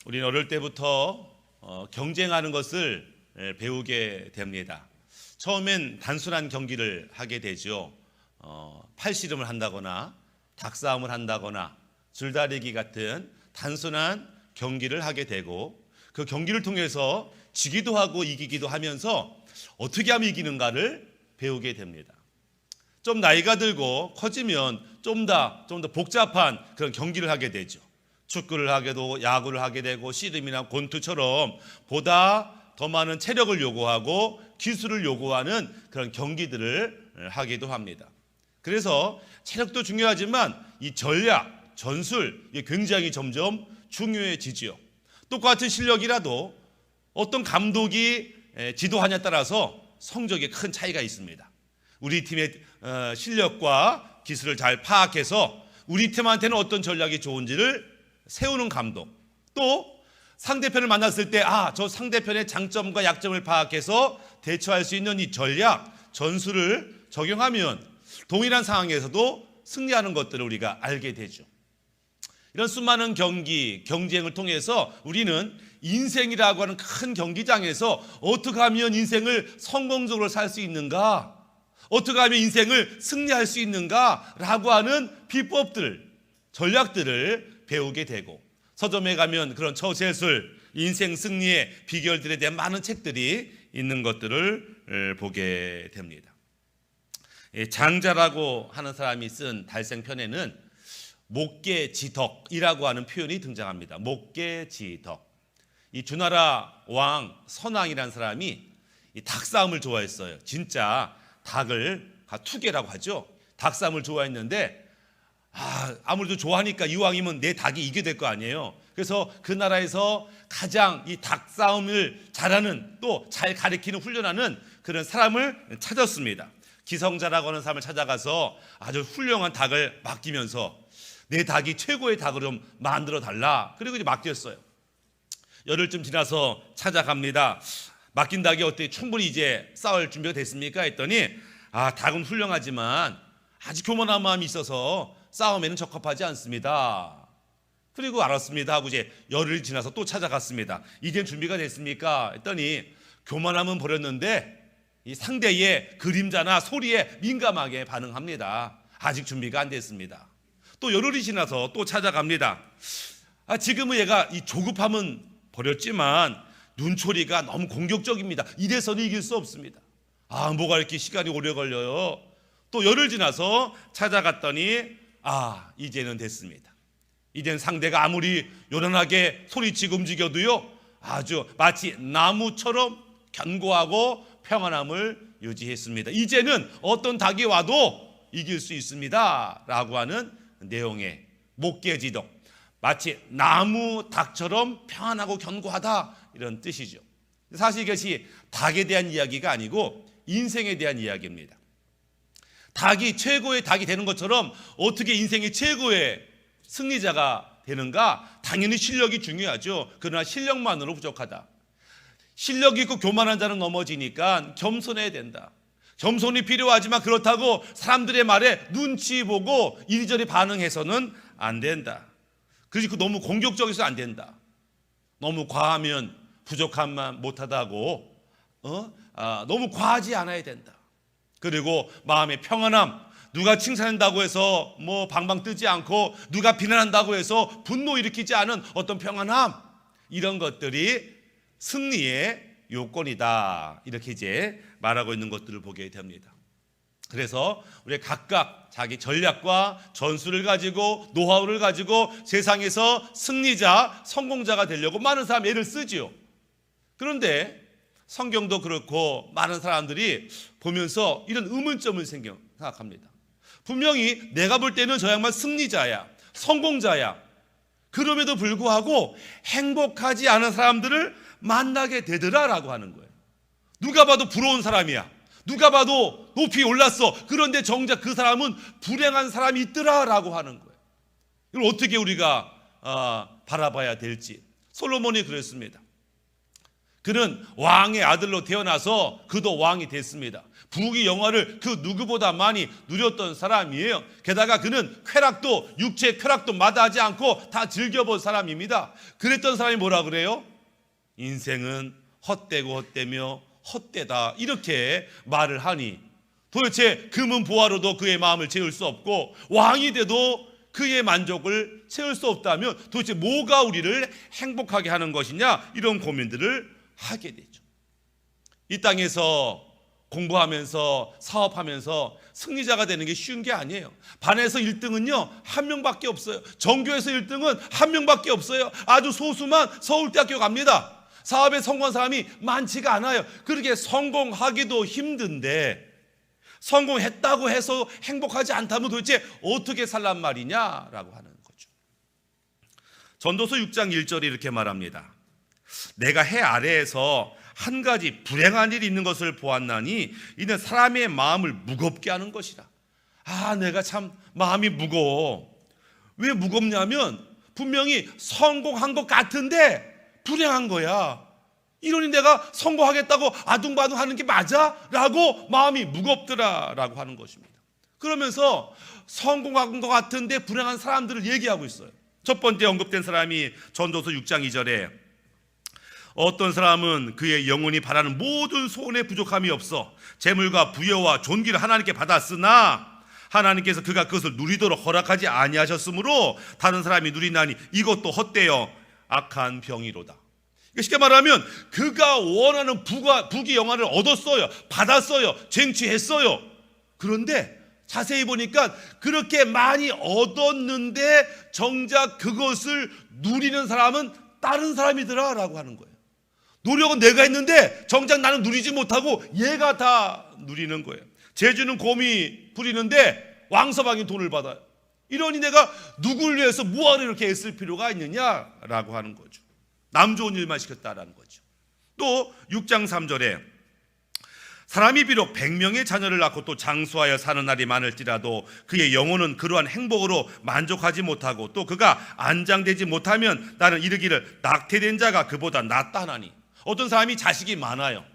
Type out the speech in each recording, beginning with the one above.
우리는 어릴 때부터 경쟁하는 것을 배우게 됩니다. 처음엔 단순한 경기를 하게 되죠. 팔씨름을 한다거나 닭싸움을 한다거나 줄다리기 같은 단순한 경기를 하게 되고, 그 경기를 통해서 지기도 하고 이기기도 하면서 어떻게 하면 이기는가를 배우게 됩니다. 좀 나이가 들고 커지면 좀 더 복잡한 그런 경기를 하게 되죠. 축구를 하게 되고 야구를 하게 되고 씨름이나 권투처럼 보다 더 많은 체력을 요구하고 기술을 요구하는 그런 경기들을 하기도 합니다. 그래서 체력도 중요하지만 이 전략, 전술 이게 굉장히 점점 중요해지지요. 똑같은 실력이라도 어떤 감독이 지도하냐에 따라서 성적에 큰 차이가 있습니다. 우리 팀의 실력과 기술을 잘 파악해서 우리 팀한테는 어떤 전략이 좋은지를 세우는 감독, 또 상대편을 만났을 때 저 상대편의 장점과 약점을 파악해서 대처할 수 있는 이 전략, 전술을 적용하면 동일한 상황에서도 승리하는 것들을 우리가 알게 되죠. 이런 수많은 경쟁을 통해서 우리는 인생이라고 하는 큰 경기장에서 어떻게 하면 인생을 성공적으로 살 수 있는가, 어떻게 하면 인생을 승리할 수 있는가라고 하는 비법들, 전략들을 배우게 되고, 서점에 가면 그런 처세술, 인생 승리의 비결들에 대한 많은 책들이 있는 것들을 보게 됩니다. 장자라고 하는 사람이 쓴 달생편에는 목계지덕이라고 하는 표현이 등장합니다. 목계지덕. 이 주나라 왕 선왕이라는 사람이 이 닭싸움을 좋아했어요. 진짜 닭을 투계라고 하죠. 닭싸움을 좋아했는데 아무래도 좋아하니까 이왕이면 내 닭이 이게 될 거 아니에요. 그래서 그 나라에서 가장 이 닭싸움을 잘하는, 또 잘 가르치는, 훈련하는 그런 사람을 찾았습니다. 기성자라고 하는 사람을 찾아가서 아주 훌륭한 닭을 맡기면서 내 닭이 최고의 닭으로 좀 만들어 달라. 그리고 이제 맡겼어요. 열흘쯤 지나서 찾아갑니다. 맡긴 닭이 어때? 충분히 이제 싸울 준비가 됐습니까? 했더니 닭은 훌륭하지만 아주 교만한 마음이 있어서 싸움에는 적합하지 않습니다. 그리고 알았습니다 하고 이제 열흘 지나서 또 찾아갔습니다. 이젠 준비가 됐습니까? 했더니 교만함은 버렸는데 이 상대의 그림자나 소리에 민감하게 반응합니다. 아직 준비가 안 됐습니다. 또 열흘이 지나서 또 찾아갑니다. 지금은 얘가 이 조급함은 버렸지만 눈초리가 너무 공격적입니다. 이래서는 이길 수 없습니다. 뭐가 이렇게 시간이 오래 걸려요. 또 열흘 지나서 찾아갔더니 이제는 됐습니다. 이젠 상대가 아무리 요란하게 소리치고 움직여도요, 아주 마치 나무처럼 견고하고 평안함을 유지했습니다. 이제는 어떤 닭이 와도 이길 수 있습니다 라고 하는 내용의 목계지덕, 마치 나무 닭처럼 평안하고 견고하다, 이런 뜻이죠. 사실 이것이 닭에 대한 이야기가 아니고 인생에 대한 이야기입니다. 닭이 최고의 닭이 되는 것처럼 어떻게 인생의 최고의 승리자가 되는가? 당연히 실력이 중요하죠. 그러나 실력만으로 부족하다. 실력이 있고 교만한 자는 넘어지니까 겸손해야 된다. 겸손이 필요하지만 그렇다고 사람들의 말에 눈치 보고 이리저리 반응해서는 안 된다. 그리고 너무 공격적이어서 안 된다. 너무 과하면 부족함만 못하다고 너무 과하지 않아야 된다. 그리고 마음의 평안함, 누가 칭찬한다고 해서 방방 뜨지 않고 누가 비난한다고 해서 분노 일으키지 않은 어떤 평안함, 이런 것들이 승리의 요건이다, 이렇게 이제 말하고 있는 것들을 보게 됩니다. 그래서 우리 각각 자기 전략과 전술을 가지고 노하우를 가지고 세상에서 승리자, 성공자가 되려고 많은 사람 애를 쓰지요. 그런데 성경도 그렇고 많은 사람들이 보면서 이런 의문점을 생각합니다. 분명히 내가 볼 때는 저 양반 승리자야, 성공자야. 그럼에도 불구하고 행복하지 않은 사람들을 만나게 되더라라고 하는 거예요. 누가 봐도 부러운 사람이야. 누가 봐도 높이 올랐어. 그런데 정작 그 사람은 불행한 사람이 있더라라고 하는 거예요. 이걸 어떻게 우리가 바라봐야 될지. 솔로몬이 그랬습니다. 그는 왕의 아들로 태어나서 그도 왕이 됐습니다. 부귀 영화를 그 누구보다 많이 누렸던 사람이에요. 게다가 그는 쾌락도, 육체의 쾌락도 마다하지 않고 다 즐겨본 사람입니다. 그랬던 사람이 뭐라 그래요? 인생은 헛되고 헛되며 헛되다, 이렇게 말을 하니 도대체 금은 보화로도 그의 마음을 채울 수 없고 왕이 돼도 그의 만족을 채울 수 없다면 도대체 뭐가 우리를 행복하게 하는 것이냐, 이런 고민들을 하게 되죠. 이 땅에서 공부하면서 사업하면서 승리자가 되는 게 쉬운 게 아니에요. 반에서 1등은요 한 명밖에 없어요. 전교에서 1등은 한 명밖에 없어요. 아주 소수만 서울대학교 갑니다. 사업에 성공한 사람이 많지가 않아요. 그렇게 성공하기도 힘든데 성공했다고 해서 행복하지 않다면 도대체 어떻게 살란 말이냐라고 하는 거죠. 전도서 6장 1절에 이렇게 말합니다. 내가 해 아래에서 한 가지 불행한 일이 있는 것을 보았나니 이는 사람의 마음을 무겁게 하는 것이라. 내가 참 마음이 무거워. 왜 무겁냐면 분명히 성공한 것 같은데 불행한 거야. 이러니 내가 성공하겠다고 아둥바둥 하는 게 맞아? 라고 마음이 무겁더라라고 하는 것입니다. 그러면서 성공한 것 같은데 불행한 사람들을 얘기하고 있어요. 첫 번째 언급된 사람이 전도서 6장 2절에 어떤 사람은 그의 영혼이 바라는 모든 소원에 부족함이 없어 재물과 부여와 존귀를 하나님께 받았으나 하나님께서 그가 그것을 누리도록 허락하지 아니하셨으므로 다른 사람이 누리나니 이것도 헛되어 악한 병이로다. 쉽게 말하면 그가 원하는 부귀 영화를 얻었어요. 받았어요. 쟁취했어요. 그런데 자세히 보니까 그렇게 많이 얻었는데 정작 그것을 누리는 사람은 다른 사람이더라 라고 하는 거예요. 노력은 내가 했는데 정작 나는 누리지 못하고 얘가 다 누리는 거예요. 제주는 곰이 부리는데 왕서방이 돈을 받아요. 이러니 내가 누굴 위해서 뭐하러 이렇게 애쓸 필요가 있느냐라고 하는 거죠. 남 좋은 일만 시켰다라는 거죠. 또 6장 3절에 사람이 비록 100명의 자녀를 낳고 또 장수하여 사는 날이 많을지라도 그의 영혼은 그러한 행복으로 만족하지 못하고 또 그가 안장되지 못하면 나는 이르기를 낙태된 자가 그보다 낫다 하나니. 어떤 사람이 자식이 많아요.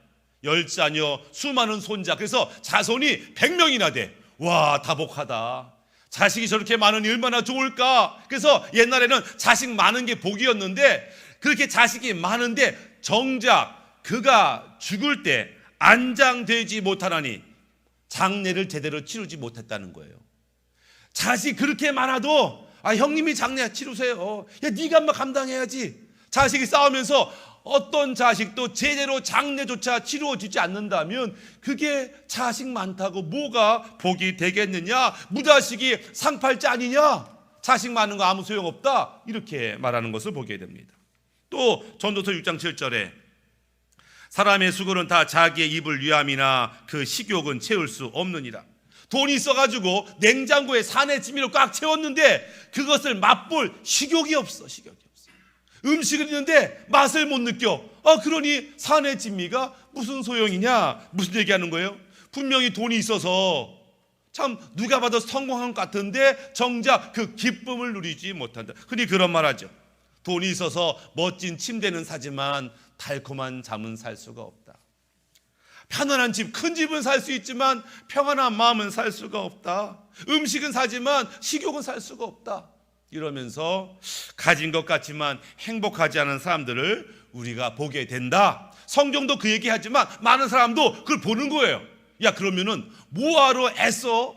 10자녀, 수많은 손자. 그래서 자손이 100명이나 돼. 와, 다복하다. 자식이 저렇게 많으니 얼마나 좋을까. 그래서 옛날에는 자식 많은 게 복이었는데 그렇게 자식이 많은데 정작 그가 죽을 때 안장되지 못하나니 장례를 제대로 치르지 못했다는 거예요. 자식 그렇게 많아도 형님이 장례 치르세요. 야, 네가 한번 감당해야지. 자식이 싸우면서 어떤 자식도 제대로 장례조차 치루어지지 않는다면 그게 자식 많다고 뭐가 복이 되겠느냐? 무자식이 상팔자 아니냐? 자식 많은 거 아무 소용없다. 이렇게 말하는 것을 보게 됩니다. 또 전도서 6장 7절에 사람의 수고는 다 자기의 입을 위함이나 그 식욕은 채울 수 없느니라. 돈이 있어가지고 냉장고에 산의 진미로 꽉 채웠는데 그것을 맛볼 식욕이 없어. 식욕이 없어. 음식을 있는데 맛을 못 느껴. 그러니 산의 진미가 무슨 소용이냐? 무슨 얘기하는 거예요? 분명히 돈이 있어서 참 누가 봐도 성공한 것 같은데 정작 그 기쁨을 누리지 못한다. 흔히 그런 말 하죠. 돈이 있어서 멋진 침대는 사지만 달콤한 잠은 살 수가 없다. 편안한 집, 큰 집은 살 수 있지만 평안한 마음은 살 수가 없다. 음식은 사지만 식욕은 살 수가 없다. 이러면서 가진 것 같지만 행복하지 않은 사람들을 우리가 보게 된다. 성경도 그 얘기하지만 많은 사람도 그걸 보는 거예요. 야, 그러면은 뭐하러 애써?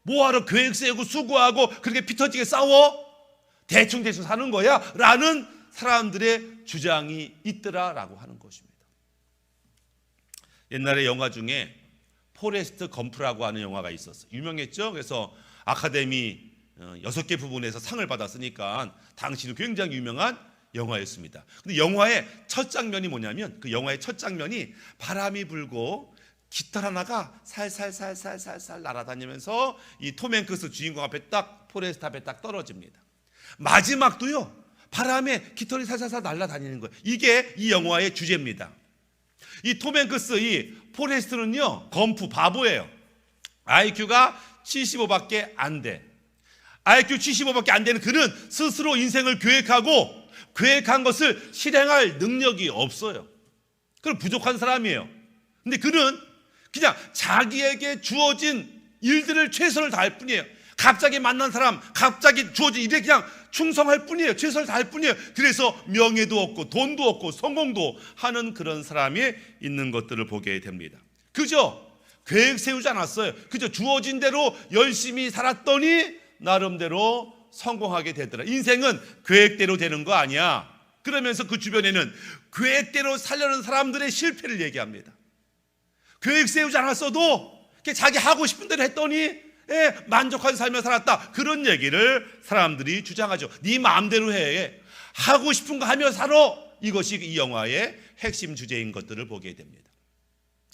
뭐하러 계획 세우고 수고하고 그렇게 피터지게 싸워? 대충 사는 거야? 라는 사람들의 주장이 있더라라고 하는 것입니다. 옛날에 영화 중에 포레스트 검프라고 하는 영화가 있었어요. 유명했죠? 그래서 아카데미 6개 부분에서 상을 받았으니까 당시도 굉장히 유명한 영화였습니다. 근데 영화의 첫 장면이 뭐냐면 그 영화의 첫 장면이 바람이 불고 깃털 하나가 살살살살살살 날아다니면서 이 톰 행크스 주인공 앞에 딱 포레스트 앞에 딱 떨어집니다. 마지막도요. 바람에 깃털이 살살살 날아다니는 거예요. 이게 이 영화의 주제입니다. 이 톰 행크스 이 포레스트는요. 검프 바보예요. IQ가 75밖에 안 돼. IQ 75밖에 안 되는 그는 스스로 인생을 계획하고 계획한 것을 실행할 능력이 없어요. 그럼 부족한 사람이에요. 근데 그는 그냥 자기에게 주어진 일들을 최선을 다할 뿐이에요. 갑자기 만난 사람, 갑자기 주어진 일에 그냥 충성할 뿐이에요. 최선을 다할 뿐이에요. 그래서 명예도 없고 돈도 없고 성공도 하는 그런 사람이 있는 것들을 보게 됩니다. 그죠? 계획 세우지 않았어요. 그저 주어진 대로 열심히 살았더니 나름대로 성공하게 되더라. 인생은 계획대로 되는 거 아니야. 그러면서 그 주변에는 계획대로 살려는 사람들의 실패를 얘기합니다. 계획 세우지 않았어도 자기 하고 싶은 대로 했더니 만족한 삶을 살았다. 그런 얘기를 사람들이 주장하죠. 네 마음대로 해. 하고 싶은 거 하며 살아. 이것이 이 영화의 핵심 주제인 것들을 보게 됩니다.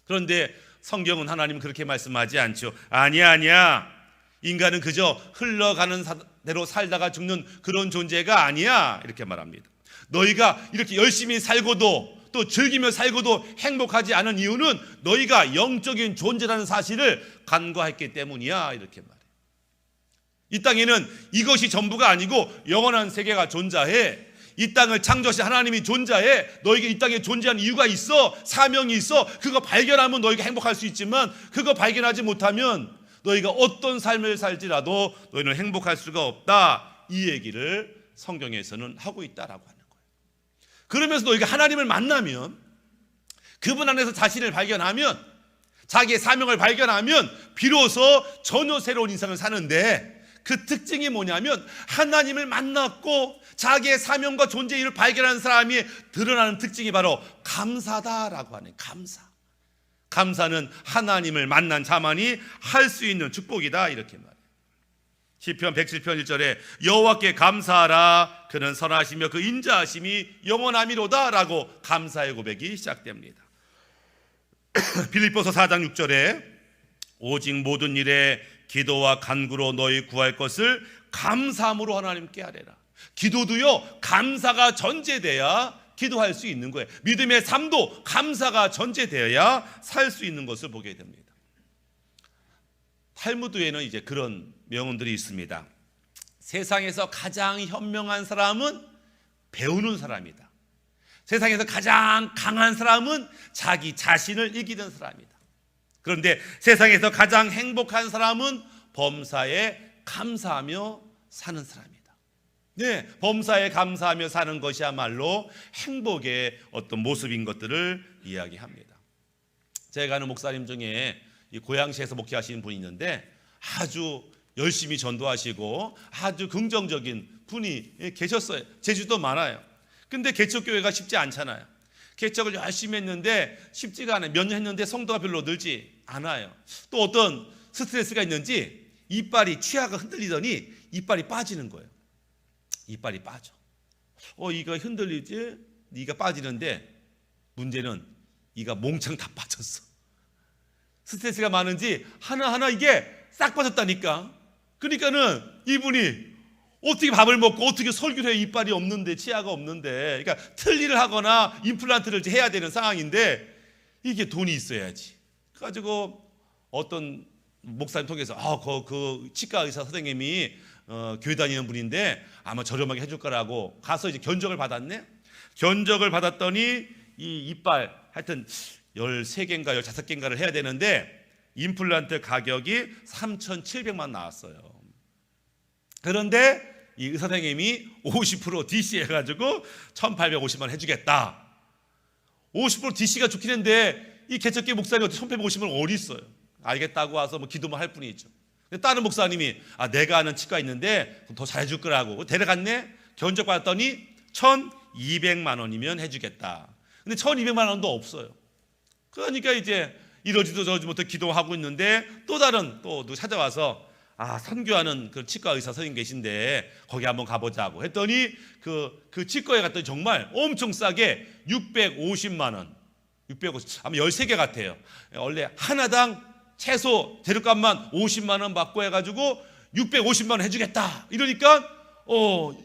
그런데 성경은 하나님은 그렇게 말씀하지 않죠. 아니야. 인간은 그저 흘러가는 대로 살다가 죽는 그런 존재가 아니야. 이렇게 말합니다. 너희가 이렇게 열심히 살고도 또 즐기며 살고도 행복하지 않은 이유는 너희가 영적인 존재라는 사실을 간과했기 때문이야. 이렇게 말해요. 이 땅에는 이것이 전부가 아니고 영원한 세계가 존재해. 이 땅을 창조하신 하나님이 존재해. 너희가 이 땅에 존재하는 이유가 있어. 사명이 있어. 그거 발견하면 너희가 행복할 수 있지만 그거 발견하지 못하면 너희가 어떤 삶을 살지라도 너희는 행복할 수가 없다. 이 얘기를 성경에서는 하고 있다라고 하는 거예요. 그러면서 너희가 하나님을 만나면, 그분 안에서 자신을 발견하면, 자기의 사명을 발견하면 비로소 전혀 새로운 인생을 사는데, 그 특징이 뭐냐면 하나님을 만났고 자기의 사명과 존재 이유를 발견한 사람이 드러나는 특징이 바로 감사다라고 하네. 감사는 하나님을 만난 자만이 할 수 있는 축복이다. 이렇게 말해요. 시편 107편 1절에 여호와께 감사하라. 그는 선하시며 그 인자하심이 영원함이로다. 라고 감사의 고백이 시작됩니다. 빌립보서 4장 6절에 오직 모든 일에 기도와 간구로 너희 구할 것을 감사함으로 하나님께 아뢰라. 기도도요, 감사가 전제돼야 기도할 수 있는 거예요. 믿음의 삶도 감사가 전제되어야 살 수 있는 것을 보게 됩니다. 탈무드에는 이제 그런 명언들이 있습니다. 세상에서 가장 현명한 사람은 배우는 사람이다. 세상에서 가장 강한 사람은 자기 자신을 이기는 사람이다. 그런데 세상에서 가장 행복한 사람은 범사에 감사하며 사는 사람이다. 네, 범사에 감사하며 사는 것이야말로 행복의 어떤 모습인 것들을 이야기합니다. 제가 아는 목사님 중에 이 고양시에서 목회하시는 분이 있는데 아주 열심히 전도하시고 아주 긍정적인 분이 계셨어요. 제주도 많아요. 근데 개척교회가 쉽지 않잖아요. 개척을 열심히 했는데 쉽지가 않아요. 몇 년 했는데 성도가 별로 늘지 않아요. 또 어떤 스트레스가 있는지 이빨이 치아가 흔들리더니 이빨이 빠지는 거예요. 이빨이 빠져. 이가 흔들리지? 이가 빠지는데 문제는 이가 몽창 다 빠졌어. 스트레스가 많은지 하나하나 이게 싹 빠졌다니까. 그러니까는 이분이 어떻게 밥을 먹고 어떻게 설교를 해. 이빨이 없는데, 치아가 없는데. 그러니까 틀니를 하거나 임플란트를 해야 되는 상황인데 이게 돈이 있어야지. 그래가지고 어떤 목사님 통해서 그 치과 의사 선생님이 교회 다니는 분인데 아마 저렴하게 해줄 거라고 가서 이제 견적을 받았네. 견적을 받았더니 이 이빨 하여튼 13개인가 15개인가를 해야 되는데 임플란트 가격이 3,700만 나왔어요. 그런데 이 의사 선생님이 50% DC 해가지고 1,850만 해주겠다. 50% DC가 좋긴 한데 이 개척교회 목사님이 1,850만 어디 있어요? 알겠다고 와서 뭐 기도만 할 뿐이죠. 다른 목사님이 내가 아는 치과 있는데 더 잘해줄 거라고 데려갔네. 견적 받았더니 1,200만 원이면 해주겠다. 근데 1,200만 원도 없어요. 그러니까 이제 이러지도 저러지 못해 기도하고 있는데 또 다른 또 누구 찾아와서 선교하는 그 치과 의사 선생님 계신데 거기 한번 가보자고 했더니 그 치과에 갔더니 정말 엄청 싸게 650만 원, 650 아마 13개 같아요. 원래 하나당 최소 재료값만 50만 원 받고 해가지고 650만 원 해주겠다. 이러니까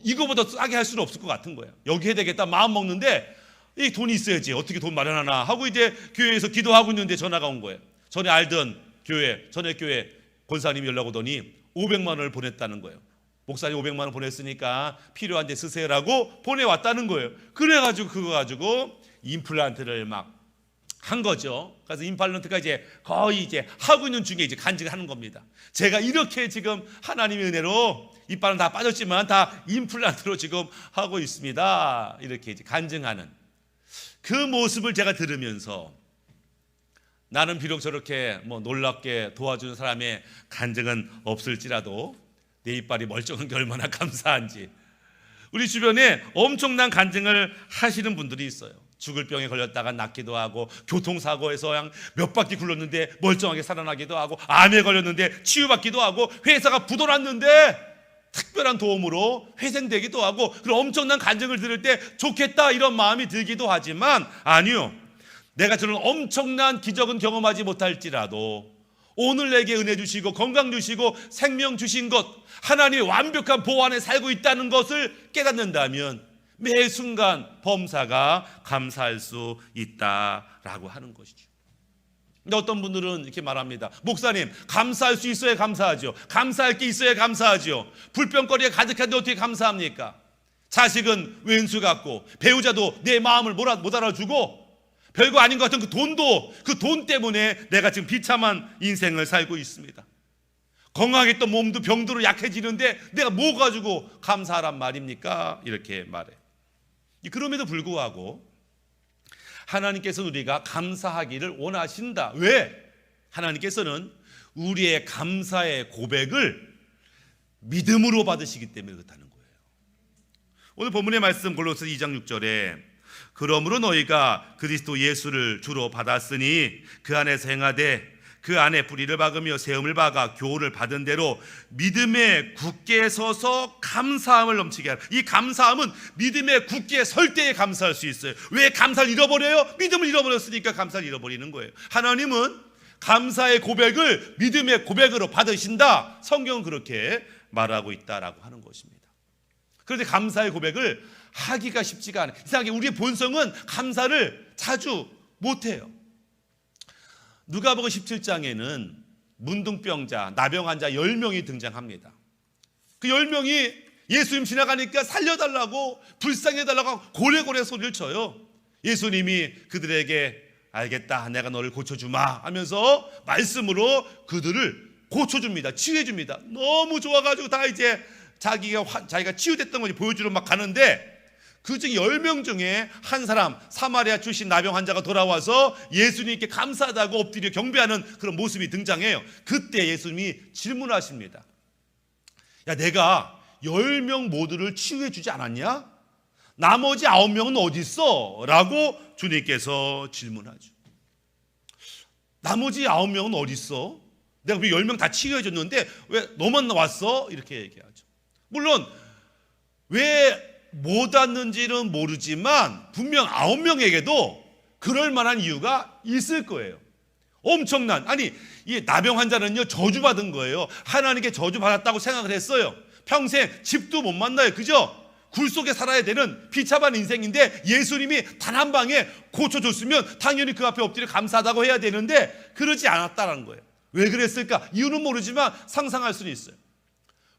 이거보다 싸게 할 수는 없을 것 같은 거예요. 여기 해야 되겠다 마음 먹는데 이 돈이 있어야지 어떻게 돈 마련하나 하고 이제 교회에서 기도하고 있는데 전화가 온 거예요. 전에 알던 교회, 전에 교회 권사님이 연락 오더니 500만 원을 보냈다는 거예요. 목사님 500만 원 보냈으니까 필요한 데 쓰세요라고 보내왔다는 거예요. 그래가지고 그거 가지고 임플란트를 막 한 거죠. 그래서 임팔런트가 이제 거의 이제 하고 있는 중에 이제 간증을 하는 겁니다. 제가 이렇게 지금 하나님의 은혜로 이빨은 다 빠졌지만 다 임플란트로 지금 하고 있습니다. 이렇게 이제 간증하는 그 모습을 제가 들으면서 나는 비록 저렇게 놀랍게 도와주는 사람의 간증은 없을지라도 내 이빨이 멀쩡한 게 얼마나 감사한지 우리 주변에 엄청난 간증을 하시는 분들이 있어요. 죽을 병에 걸렸다가 낫기도 하고 교통사고에서 그냥 몇 바퀴 굴렀는데 멀쩡하게 살아나기도 하고 암에 걸렸는데 치유받기도 하고 회사가 부도났는데 특별한 도움으로 회생되기도 하고 그런 엄청난 간증을 들을 때 좋겠다 이런 마음이 들기도 하지만 아니요. 내가 저런 엄청난 기적은 경험하지 못할지라도 오늘 내게 은혜 주시고 건강 주시고 생명 주신 것 하나님의 완벽한 보호 안에 살고 있다는 것을 깨닫는다면 매 순간 범사가 감사할 수 있다라고 하는 것이죠. 근데 어떤 분들은 이렇게 말합니다. 목사님, 감사할 수 있어야 감사하죠. 감사할 게 있어야 감사하죠. 불평거리가 가득한데 어떻게 감사합니까? 자식은 왼수 같고 배우자도 내 마음을 못 알아주고 별거 아닌 것 같은 그 돈도 그 돈 때문에 내가 지금 비참한 인생을 살고 있습니다. 건강했던 몸도 병들어 약해지는데 내가 뭐 가지고 감사하란 말입니까? 이렇게 말해. 그럼에도 불구하고 하나님께서는 우리가 감사하기를 원하신다. 왜? 하나님께서는 우리의 감사의 고백을 믿음으로 받으시기 때문에 그렇다는 거예요. 오늘 본문의 말씀 골로새 2장 6절에 그러므로 너희가 그리스도 예수를 주로 받았으니 그 안에서 행하되 그 안에 뿌리를 박으며 세움을 박아 교훈을 받은 대로 믿음에 굳게 서서 감사함을 넘치게 하라. 이 감사함은 믿음에 굳게 설 때에 감사할 수 있어요. 왜 감사를 잃어버려요? 믿음을 잃어버렸으니까 감사를 잃어버리는 거예요. 하나님은 감사의 고백을 믿음의 고백으로 받으신다. 성경은 그렇게 말하고 있다라고 하는 것입니다. 그런데 감사의 고백을 하기가 쉽지가 않아요. 이상하게 우리의 본성은 감사를 자주 못해요. 누가복음 17장에는 문둥병자, 나병 환자 10명이 등장합니다. 그 10명이 예수님 지나가니까 살려달라고 불쌍해달라고 고래고래 소리를 쳐요. 예수님이 그들에게 알겠다, 내가 너를 고쳐주마 하면서 말씀으로 그들을 고쳐줍니다. 치유해줍니다. 너무 좋아가지고 다 이제 자기가 치유됐던 거지 보여주러 막 가는데 그 중 10명 중에 한 사람 사마리아 출신 나병 환자가 돌아와서 예수님께 감사하다고 엎드려 경배하는 그런 모습이 등장해요. 그때 예수님이 질문하십니다. 야, 내가 10명 모두를 치유해 주지 않았냐? 나머지 9명은 어디 있어? 라고 주님께서 질문하죠. 나머지 9명은 어디 있어? 내가 왜 10명 다 치유해 줬는데 왜 너만 왔어? 이렇게 얘기하죠. 물론 왜 못 왔는지는 모르지만 분명 9명에게도 그럴 만한 이유가 있을 거예요. 엄청난, 아니 이 나병 환자는요 저주받은 거예요. 하나님께 저주받았다고 생각을 했어요. 평생 집도 못 만나요. 그죠? 굴 속에 살아야 되는 비참한 인생인데 예수님이 단 한 방에 고쳐줬으면 당연히 그 앞에 엎드려 감사하다고 해야 되는데 그러지 않았다는 거예요. 왜 그랬을까? 이유는 모르지만 상상할 수는 있어요.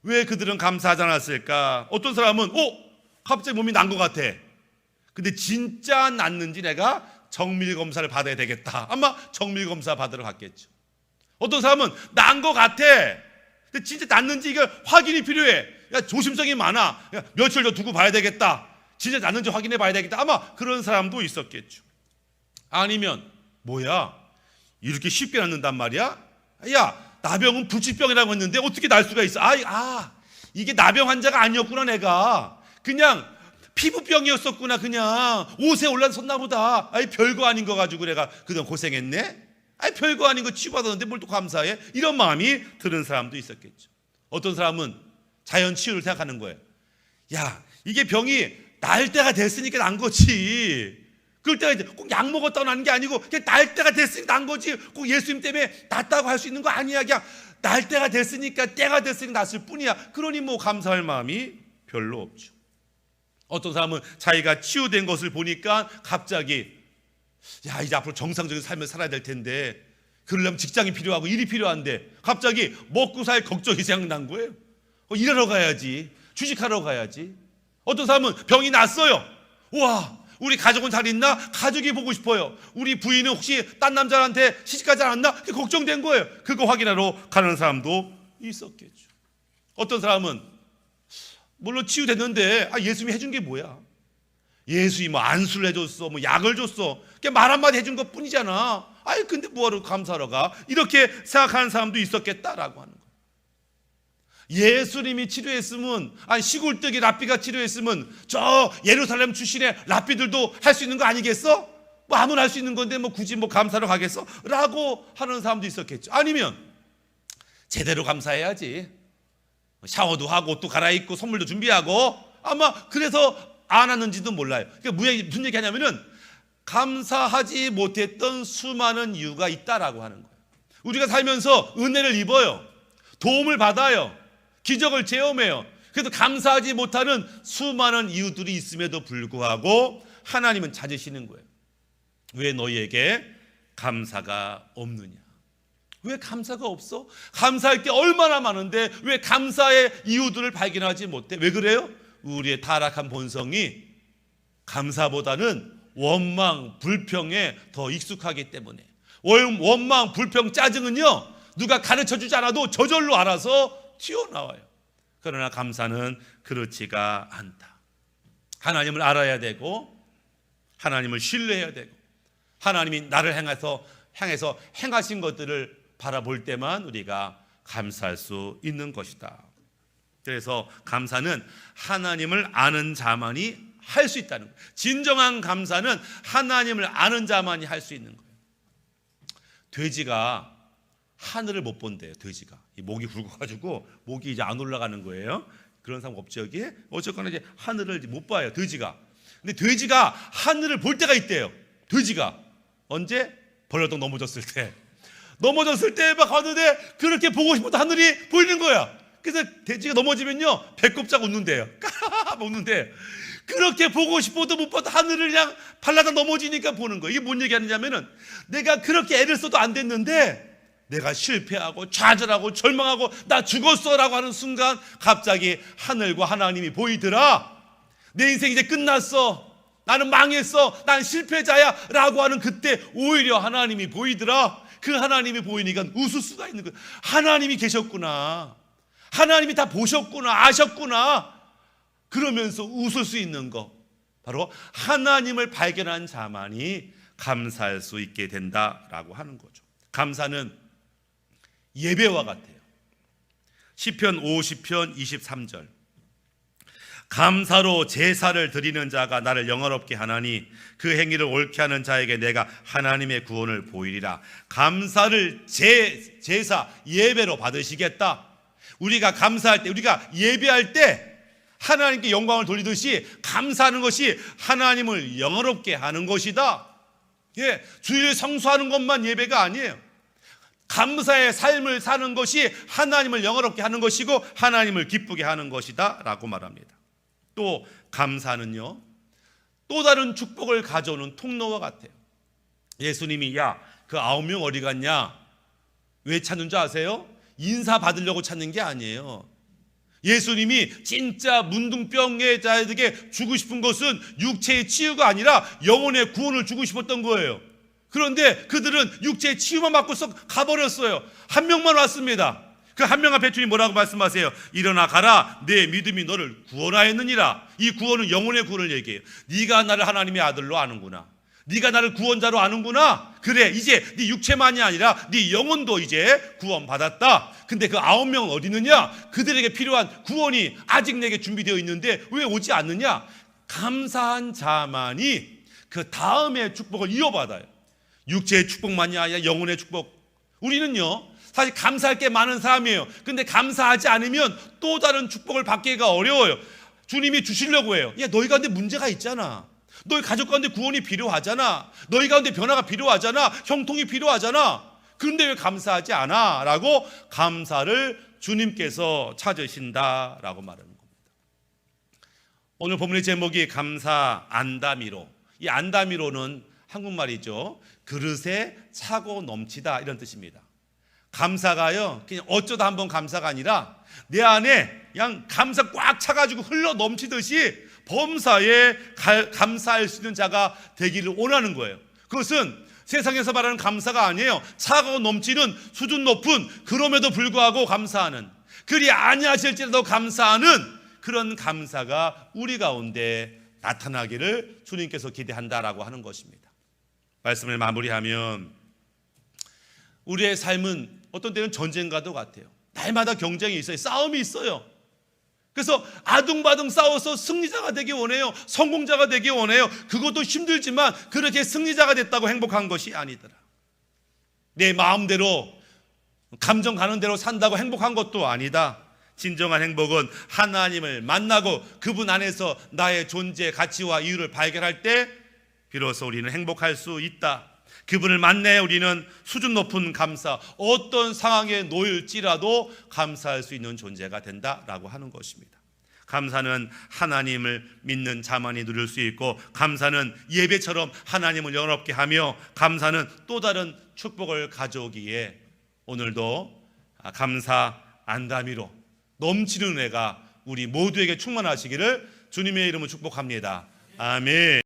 왜 그들은 감사하지 않았을까? 어떤 사람은 갑자기 몸이 난 것 같아. 근데 진짜 낫는지 내가 정밀검사를 받아야 되겠다. 아마 정밀검사 받으러 갔겠죠. 어떤 사람은 난 것 같아. 근데 진짜 낫는지 이게 확인이 필요해. 야, 조심성이 많아. 야, 며칠 더 두고 봐야 되겠다. 진짜 낫는지 확인해 봐야 되겠다. 아마 그런 사람도 있었겠죠. 아니면 뭐야? 이렇게 쉽게 낫는단 말이야? 야, 나병은 불치병이라고 했는데 어떻게 날 수가 있어? 이게 나병 환자가 아니었구나. 내가 그냥 피부병이었었구나. 그냥 옷에 올라섰나 보다. 별거 아닌 거 가지고 내가 그동안 고생했네. 별거 아닌 거 치유받았는데 뭘 또 감사해? 이런 마음이 드는 사람도 있었겠죠. 어떤 사람은 자연 치유를 생각하는 거예요. 야, 이게 병이 날 때가 됐으니까 난 거지. 그럴 때가 이제 꼭 약 먹었다고 나는 게 아니고 그냥 날 때가 됐으니까 난 거지. 꼭 예수님 때문에 낫다고 할 수 있는 거 아니야. 그냥 날 때가 됐으니까 때가 됐으니까 낫을 뿐이야. 그러니 뭐 감사할 마음이 별로 없죠. 어떤 사람은 자기가 치유된 것을 보니까 갑자기 야, 이제 앞으로 정상적인 삶을 살아야 될 텐데 그러려면 직장이 필요하고 일이 필요한데 갑자기 먹고 살 걱정이 생각난 거예요. 일하러 가야지. 주식하러 가야지. 어떤 사람은 병이 났어요. 우와, 우리 가족은 잘 있나? 가족이 보고 싶어요. 우리 부인은 혹시 딴 남자한테 시집가지 않았나? 걱정된 거예요. 그거 확인하러 가는 사람도 있었겠죠. 어떤 사람은 물론 치유됐는데 예수님이 해준 게 뭐야? 예수님이 뭐 안수를 해줬어, 뭐 약을 줬어, 그냥 말 한마디 해준 것 뿐이잖아. 근데 뭐하러 감사하러 가? 이렇게 생각하는 사람도 있었겠다라고 하는 거예요. 예수님이 치료했으면, 시골뜨기 랍비가 치료했으면 저 예루살렘 출신의 랍비들도 할 수 있는 거 아니겠어? 뭐 아무나 할 수 있는 건데 뭐 굳이 뭐 감사하러 가겠어? 라고 하는 사람도 있었겠죠. 아니면 제대로 감사해야지, 샤워도 하고 옷도 갈아입고 선물도 준비하고, 아마 그래서 안 하는지도 몰라요. 그러니까 무슨 얘기 하냐면은 감사하지 못했던 수많은 이유가 있다라고 하는 거예요. 우리가 살면서 은혜를 입어요, 도움을 받아요, 기적을 체험해요. 그래도 감사하지 못하는 수많은 이유들이 있음에도 불구하고 하나님은 찾으시는 거예요. 왜 너희에게 감사가 없느냐? 왜 감사가 없어? 감사할 게 얼마나 많은데 왜 감사의 이유들을 발견하지 못해? 왜 그래요? 우리의 타락한 본성이 감사보다는 원망, 불평에 더 익숙하기 때문에. 원망, 불평, 짜증은요, 누가 가르쳐주지 않아도 저절로 알아서 튀어나와요. 그러나 감사는 그렇지가 않다. 하나님을 알아야 되고, 하나님을 신뢰해야 되고, 하나님이 나를 향해서 행하신 것들을 바라볼 때만 우리가 감사할 수 있는 것이다. 그래서 감사는 하나님을 아는 자만이 할 수 있다는 거예요. 진정한 감사는 하나님을 아는 자만이 할 수 있는 거예요. 돼지가 하늘을 못 본대요. 돼지가 목이 굵어가지고 목이 이제 안 올라가는 거예요. 그런 사람 없죠 여기에? 어쨌거나 이제 하늘을 못 봐요, 돼지가. 근데 돼지가 하늘을 볼 때가 있대요. 돼지가 언제? 벌러덩 넘어졌을 때 막 가는데 그렇게 보고 싶어도 하늘이 보이는 거야. 그래서 돼지가 넘어지면요, 배꼽자고 웃는데요. 웃는데 그렇게 보고 싶어도 못 봐도 하늘을 그냥 발라다 넘어지니까 보는 거예요. 이게 뭔 얘기하느냐면은 내가 그렇게 애를 써도 안 됐는데 내가 실패하고 좌절하고 절망하고 나 죽었어라고 하는 순간 갑자기 하늘과 하나님이 보이더라. 내 인생 이제 끝났어, 나는 망했어, 난 실패자야 라고 하는 그때 오히려 하나님이 보이더라. 그 하나님이 보이니까 웃을 수가 있는 거예요. 하나님이 계셨구나, 하나님이 다 보셨구나, 아셨구나, 그러면서 웃을 수 있는 거, 바로 하나님을 발견한 자만이 감사할 수 있게 된다라고 하는 거죠. 감사는 예배와 같아요. 시편 50편 23절, 감사로 제사를 드리는 자가 나를 영화롭게 하나니 그 행위를 옳게 하는 자에게 내가 하나님의 구원을 보이리라. 감사를 제사, 예배로 받으시겠다. 우리가 감사할 때, 우리가 예배할 때 하나님께 영광을 돌리듯이 감사하는 것이 하나님을 영화롭게 하는 것이다. 주일 성수하는 것만 예배가 아니에요. 감사의 삶을 사는 것이 하나님을 영화롭게 하는 것이고 하나님을 기쁘게 하는 것이다 라고 말합니다. 또 감사는요, 또 다른 축복을 가져오는 통로와 같아요. 예수님이 그 9명 어디 갔냐? 왜 찾는 줄 아세요? 인사 받으려고 찾는 게 아니에요. 예수님이 진짜 문둥병의 자에게 주고 싶은 것은 육체의 치유가 아니라 영혼의 구원을 주고 싶었던 거예요. 그런데 그들은 육체의 치유만 받고 썩 가버렸어요. 한 명만 왔습니다. 그 한 명 앞에 주님 뭐라고 말씀하세요? 일어나 가라, 내 믿음이 너를 구원하였느니라. 이 구원은 영혼의 구원을 얘기해요. 네가 나를 하나님의 아들로 아는구나, 네가 나를 구원자로 아는구나, 그래 이제 네 육체만이 아니라 네 영혼도 이제 구원받았다. 근데 그 9명은 어디 있느냐? 그들에게 필요한 구원이 아직 내게 준비되어 있는데 왜 오지 않느냐? 감사한 자만이 그 다음의 축복을 이어받아요. 육체의 축복만이 아니라 영혼의 축복. 우리는요 사실 감사할 게 많은 사람이에요. 근데 감사하지 않으면 또 다른 축복을 받기가 어려워요. 주님이 주시려고 해요. 너희 가운데 문제가 있잖아, 너희 가족 가운데 구원이 필요하잖아, 너희 가운데 변화가 필요하잖아, 형통이 필요하잖아. 그런데 왜 감사하지 않아? 라고 감사를 주님께서 찾으신다라고 말하는 겁니다. 오늘 본문의 제목이 감사 안다미로. 이 안다미로는 한국말이죠, 그릇에 차고 넘치다 이런 뜻입니다. 감사가요 그냥 어쩌다 한번 감사가 아니라 내 안에 그냥 감사 꽉 차가지고 흘러 넘치듯이 범사에 감사할 수 있는 자가 되기를 원하는 거예요. 그것은 세상에서 말하는 감사가 아니에요. 차가워 넘치는 수준 높은, 그럼에도 불구하고 감사하는, 그리 아니하실지라도 감사하는 그런 감사가 우리 가운데 나타나기를 주님께서 기대한다라고 하는 것입니다. 말씀을 마무리하면 우리의 삶은 어떤 때는 전쟁과도 같아요. 날마다 경쟁이 있어요. 싸움이 있어요. 그래서 아둥바둥 싸워서 승리자가 되기 원해요. 성공자가 되기 원해요. 그것도 힘들지만 그렇게 승리자가 됐다고 행복한 것이 아니더라. 내 마음대로 감정 가는 대로 산다고 행복한 것도 아니다. 진정한 행복은 하나님을 만나고 그분 안에서 나의 존재, 가치와 이유를 발견할 때 비로소 우리는 행복할 수 있다. 그분을 만나야 우리는 수준 높은 감사, 어떤 상황에 놓일지라도 감사할 수 있는 존재가 된다라고 하는 것입니다. 감사는 하나님을 믿는 자만이 누릴 수 있고, 감사는 예배처럼 하나님을 영롭게 하며, 감사는 또 다른 축복을 가져오기에 오늘도 감사 안다미로 넘치는 은혜가 우리 모두에게 충만하시기를 주님의 이름으로 축복합니다. 아멘.